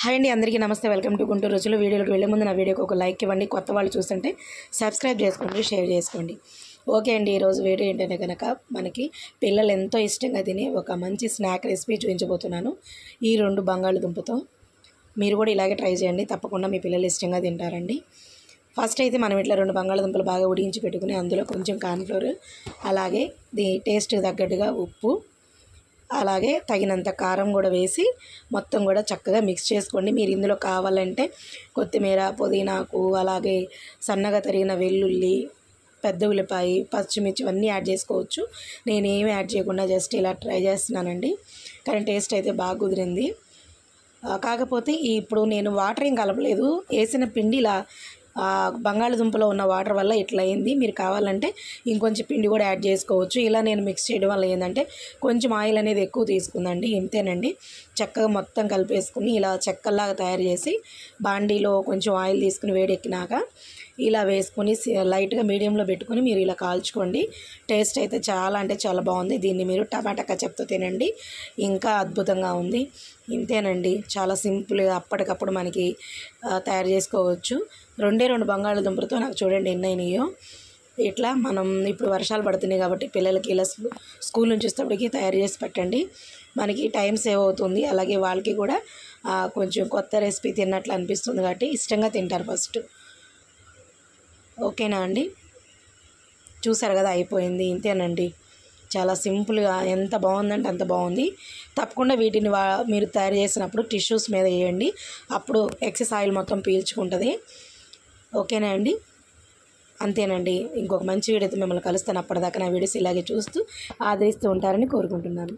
Hi అండి, అందరికీ నమస్తే. వెల్కమ్ టు గుంటూరు రుచులు. వీడియోకి వెళ్ళే ముందు నా వీడియోకి ఒక లైక్ ఇవ్వండి. కొత్త వాళ్ళు చూస్తుంటే సబ్స్క్రైబ్ చేసుకోండి, షేర్ చేసుకోండి. ఓకే అండి, ఈరోజు వీడియో ఏంటంటే కనుక మనకి పిల్లలు ఎంతో ఇష్టంగా తినే ఒక మంచి స్నాక్ రెసిపీ చూపించబోతున్నాను. ఈ 2 బంగాళదుంపతో మీరు కూడా ఇలాగే ట్రై చేయండి, తప్పకుండా మీ పిల్లలు ఇష్టంగా తింటారండి. ఫస్ట్ అయితే మనం ఇట్లా 2 బంగాళదుంపలు బాగా ఉడికించి పెట్టుకుని అందులో కొంచెం కార్న్ఫ్లోర్, అలాగే టేస్ట్ తగ్గట్టుగా ఉప్పు, అలాగే తగినంత కారం కూడా వేసి మొత్తం కూడా చక్కగా మిక్స్ చేసుకోండి. మీరు ఇందులో కావాలంటే కొత్తిమీర, పుదీనాకు, అలాగే సన్నగా తరిగిన వెల్లుల్లి, పెద్ద ఉల్లిపాయ, పచ్చిమిర్చి ఇవన్నీ యాడ్ చేసుకోవచ్చు. నేనేమి యాడ్ చేయకుండా జస్ట్ ఇలా ట్రై చేస్తున్నానండి, కానీ టేస్ట్ అయితే బాగా కుదిరింది. కాకపోతే ఇప్పుడు నేను వాటర్ ఏం కలపలేదు, వేసిన పిండి ఇలా బంగాళదుంపలో ఉన్న వాటర్ వల్ల ఇట్లా అయింది. మీరు కావాలంటే ఇంకొంచెం పిండి కూడా యాడ్ చేసుకోవచ్చు. ఇలా నేను మిక్స్ చేయడం వల్ల ఏంటంటే కొంచెం ఆయిల్ అనేది ఎక్కువ తీసుకుందండి. ఇంతేనండి, చక్కగా మొత్తం కలిపేసుకుని ఇలా చెక్కల్లాగా తయారు చేసి బాండీలో కొంచెం ఆయిల్ తీసుకుని వేడెక్కినాక ఇలా వేసుకొని లైట్గా మీడియంలో పెట్టుకొని మీరు ఇలా కాల్చుకోండి. టేస్ట్ అయితే చాలా అంటే చాలా బాగుంది. దీన్ని మీరు టమాటా కచప్తో తినండి, ఇంకా అద్భుతంగా ఉంది. ఇంతేనండి, చాలా సింపుల్గా అప్పటికప్పుడు మనకి తయారు చేసుకోవచ్చు. 2 బంగాళదుంపలతో నాకు చూడండి ఎన్ని అయినాయో. ఇట్లా మనం ఇప్పుడు వర్షాలు పడుతున్నాయి కాబట్టి పిల్లలకి ఇలా స్కూల్ నుంచి వచ్చేటప్పటికి తయారు చేసి పెట్టండి, మనకి టైం సేవ్ అవుతుంది. అలాగే వాళ్ళకి కూడా కొంచెం కొత్త రెసిపీ తిన్నట్లు అనిపిస్తుంది కాబట్టి ఇష్టంగా తింటారు ఫస్ట్. ఓకేనా అండి, చూసారు కదా, అయిపోయింది. ఇంతేనండి, చాలా సింపుల్గా ఎంత బాగుందంటే అంత బాగుంది. తప్పకుండా వీటిని మీరు తయారు చేసినప్పుడు టిష్యూస్ మీద వేయండి, అప్పుడు ఎక్సెస్ ఆయిల్ మొత్తం పీల్చుకుంటుంది. ఓకేనా అండి, అంతేనండి. ఇంకొక మంచి వీడియోతో మిమ్మల్ని కలుస్తాను. అప్పటిదాకా నా వీడియోస్ ఇలాగే చూస్తూ ఆదరిస్తూ ఉంటారని కోరుకుంటున్నాను.